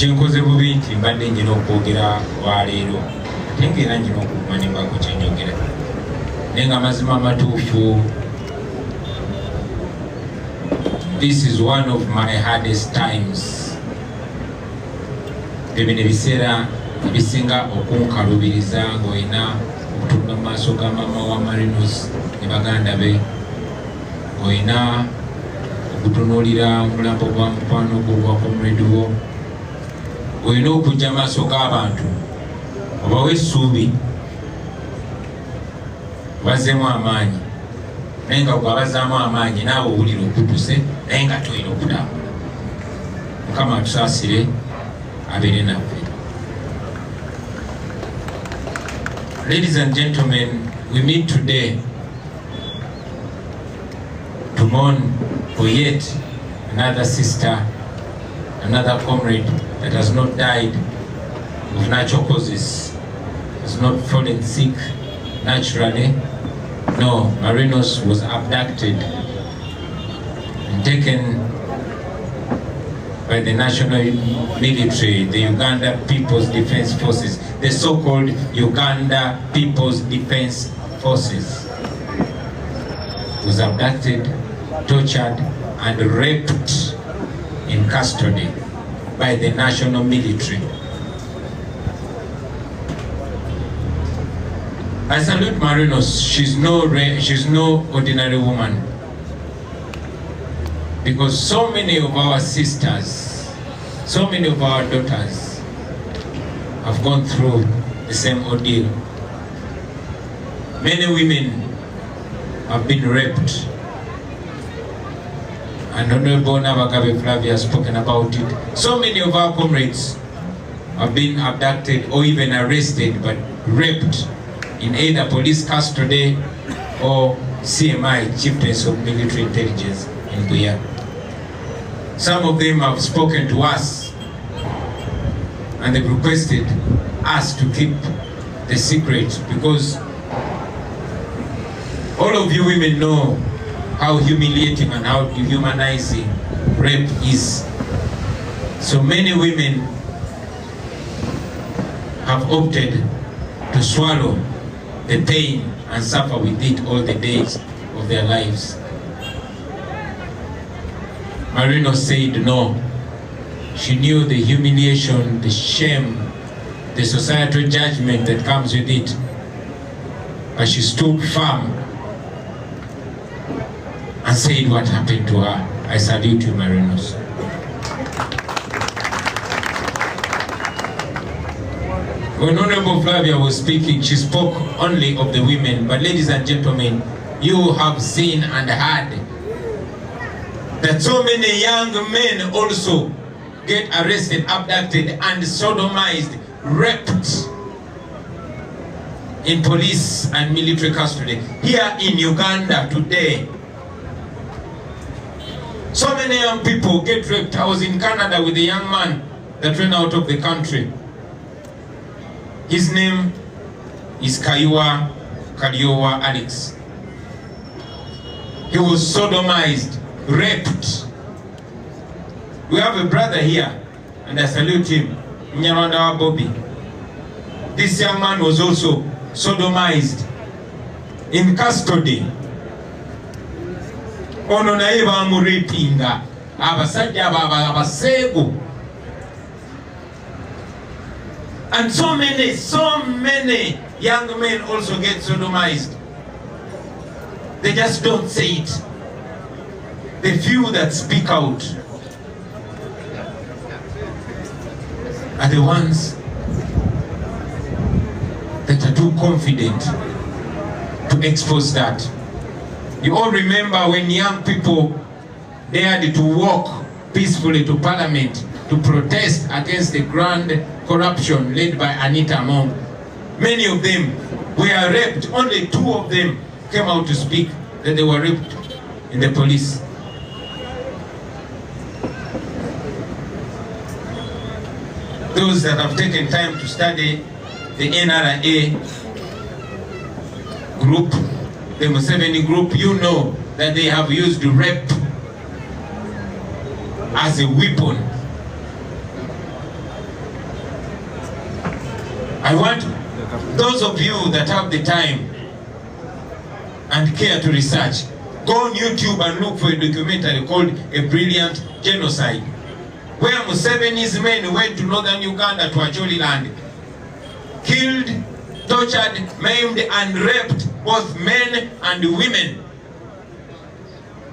Chinkoze bubi nti mbadde njina okwogera waleero ate ng'era njina okukumanyibwako kyenjogera naye nga mazima matuufu this is one of my hardest times. Bino ebiseera ebisinga okunkalubiriza ng'olina okutunula mu maaso ga maama wa Marinos ne baganda be, ng'olina okutunuulira omulambo gwa mukwano gwo gwa comrade wo, ng'olina okujja maaso g'abantu obawe essuubi bazeemu amaanyi, naye nga bw'abazaamu amaanyi naawe owulira okutuse naye nga toyina okutambula. Mukama atusaasire abeere naffe. Ladies and gentlemen, we meet today to mourn for yet another sister, another comrade that has not died of natural causes, has not fallen sick naturally. No, Marinos was abducted and taken by the national military, the Uganda People's Defense Forces, the so-called Uganda People's Defense Forces. Was abducted, tortured, and raped in custody by the national military. I salute Marinos. She's no ordinary woman. Because so many of our sisters, so many of our daughters have gone through the same ordeal. Many women have been raped. And Honorable Nabagabe Flavia has spoken about it. So many of our comrades have been abducted or even arrested but raped in either police custody or CMI, Chieftains of Military Intelligence in Buea. Some of them have spoken to us and they've requested us to keep the secret because all of you women know how humiliating and how dehumanizing rape is. So many women have opted to swallow the pain and suffer with it all the days of their lives. Marinos said no. She knew the humiliation, the shame, the societal judgment that comes with it. But she stood firm and said what happened to her. I salute you, Marinos. When Honorable Flavia was speaking, she spoke only of the women. But ladies and gentlemen, you have seen and heard that so many young men also get arrested, abducted, and sodomized, raped in police and military custody here in Uganda today. So many young people get raped. I was in Canada with a young man that ran out of the country. His name is Kaiwa Kariowa Alex. He was sodomized, raped. We have a brother here, and I salute him, Nyarwanda Bobby. This young man was also sodomized in custody. Ono naye bamuripinga abasajja abasego. And so many young men also get sodomized. They just don't say it. The few that speak out are the ones that are too confident to expose that. You all remember when young people dared to walk peacefully to Parliament to protest against the grand corruption led by Anita Among. Many of them were raped. Only 2 of them came out to speak that they were raped in the police. Those that have taken time to study the NRA group, the Museveni group, you know that they have used rape as a weapon I want those of you that have the time and care to research, go on YouTube and look for a documentary called A Brilliant Genocide, where Museveni's men went to northern Uganda, to Acholi land, killed, tortured, maimed and raped both men and women.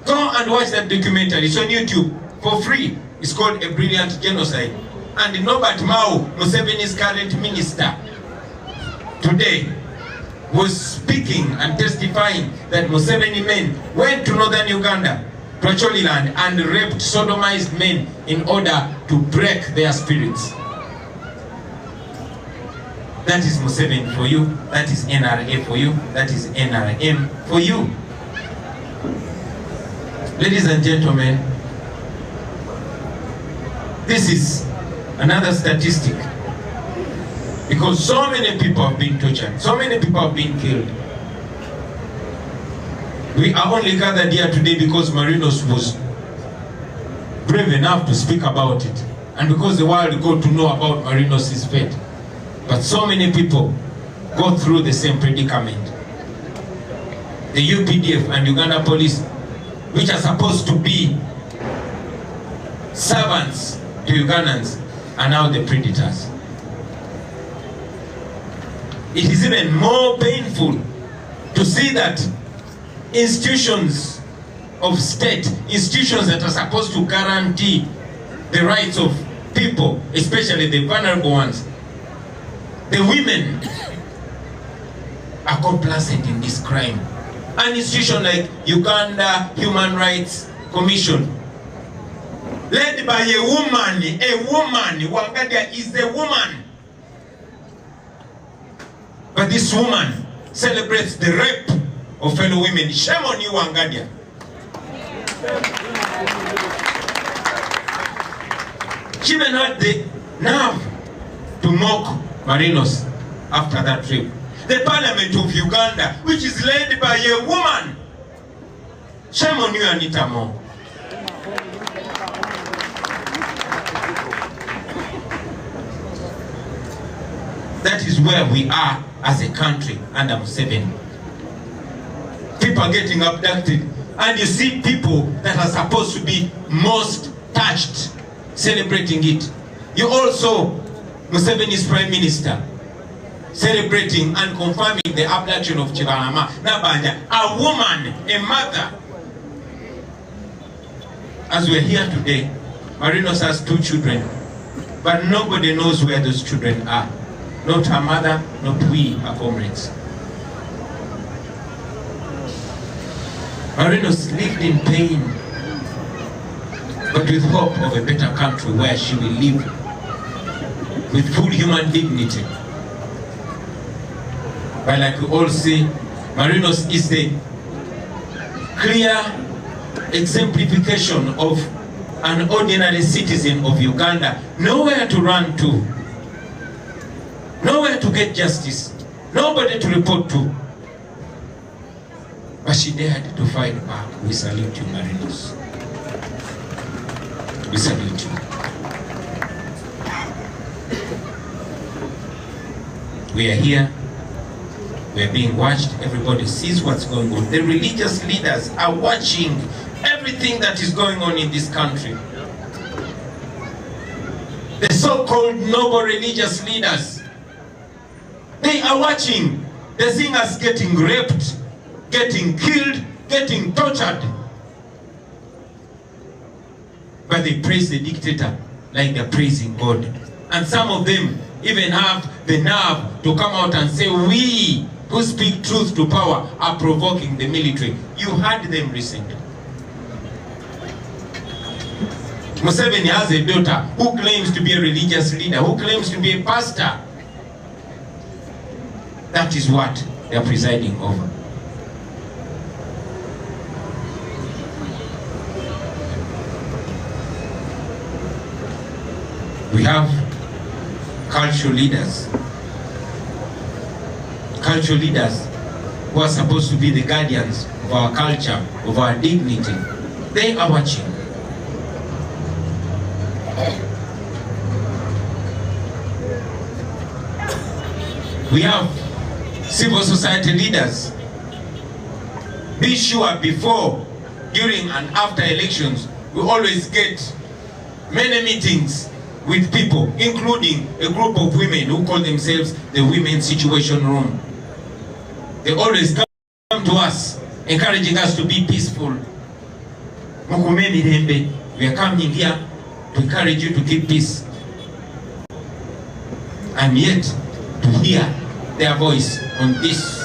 Go and watch that documentary. It's on YouTube for free. It's called A Brilliant Genocide. And Norbert Mao, Museveni's current minister, today was speaking and testifying that Museveni men went to northern Uganda, to Acholi land, and raped, sodomized men in order to break their spirits. That is Museveni for you. That is NRA for you. That is NRM for you. Ladies and gentlemen, this is another statistic, because so many people have been tortured, so many people have been killed. We are only gathered here today because Marinos was brave enough to speak about it, and because the world got to know about Marinos' fate. But so many people go through the same predicament. The UPDF and Uganda Police, which are supposed to be servants to Ugandans, are now the predators. It is even more painful to see that institutions of state, institutions that are supposed to guarantee the rights of people, especially the vulnerable ones, the women, are complacent in this crime. An institution like Uganda Human Rights Commission, led by a woman, Wangadia is a woman. But this woman celebrates the rape of fellow women. Shame on you, Wangadia. She even had the nerve to mock Marinos after that rape. The Parliament of Uganda, which is led by a woman. Shame on you, Anita Mo. That is where we are as a country under Museveni. People are getting abducted, and you see people that are supposed to be most touched celebrating it. You also, Museveni's Prime Minister, celebrating and confirming the abduction of Chibalama Nabanja, a woman, a mother. As we're here today, Marinos has 2 children, but nobody knows where those children are. Not her mother, not we, her comrades. Marinos lived in pain, but with hope of a better country where she will live with full human dignity. But like we all say, Marinos is the clear exemplification of an ordinary citizen of Uganda, nowhere to run to, nowhere to get justice, nobody to report to. But she dared to fight back. We salute you, Marinos. We salute you. We are here. We are being watched. Everybody sees what's going on. The religious leaders are watching everything that is going on in this country. The so-called noble religious leaders, they are watching. They're seeing us getting raped, getting killed, getting tortured. But they praise the dictator like they're praising God. And some of them even have the nerve to come out and say, we who speak truth to power are provoking the military. You heard them recently. Museveni has a daughter who claims to be a religious leader, who claims to be a pastor. That is what they are presiding over. We have cultural leaders who are supposed to be the guardians of our culture, of our dignity. They are watching. We have civil society leaders. Be sure before, during and after elections, we always get many meetings with people, including a group of women who call themselves the Women's Situation Room. They always come to us, encouraging us to be peaceful. We are coming here to encourage you to keep peace. And yet, to hear their voice on this.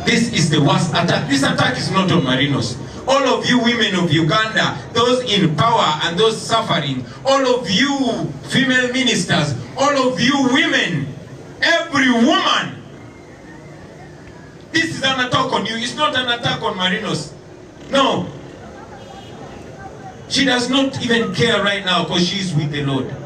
This is the worst attack. This attack is not on Marinos. All of you women of Uganda, those in power and those suffering, all of you female ministers, all of you women, every woman, this is an attack on you. It's not an attack on Marinos. No. She does not even care right now because she's with the Lord.